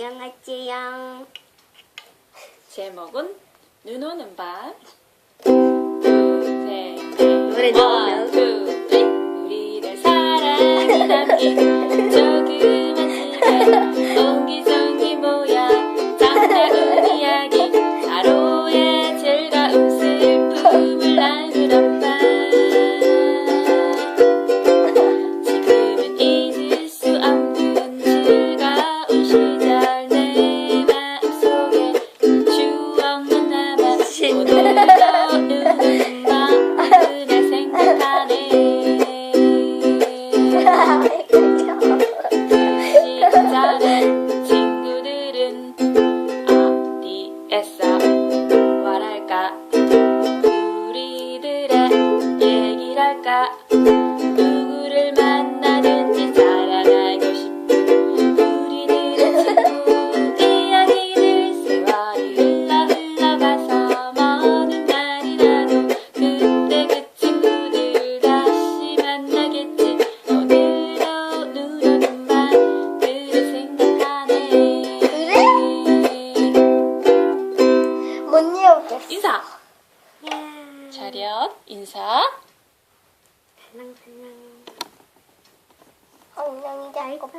안녕하세요. 제목은 눈 오는 밤. 노래 나오면. 1, 2, 3. 우리를 사랑이 담긴 조그만 시간 옹기종기 모여 정다운 이야기 하루의 즐거운 슬픔을 나누던 밤. 지금은 잊을 수 없는 즐거운 시절 내 마음속에 추억만 남아 오늘도 눈은 그날 생각하네. 시절의 친구들은 어디에서 말할까? 우리들의 얘기를 할까? 누구를 만나든지 자랑하고 싶은 우리들의 친구 이야기들. 세월이 흘러가서 먼 날이라도 그때 그 친구들 다시 만나겠지. 오늘도 눈 오는 밤 그를 생각하네. 못 이어오겠어. 인사! 차렷 인사. 안녕. 엉덩이 잘 꼽기.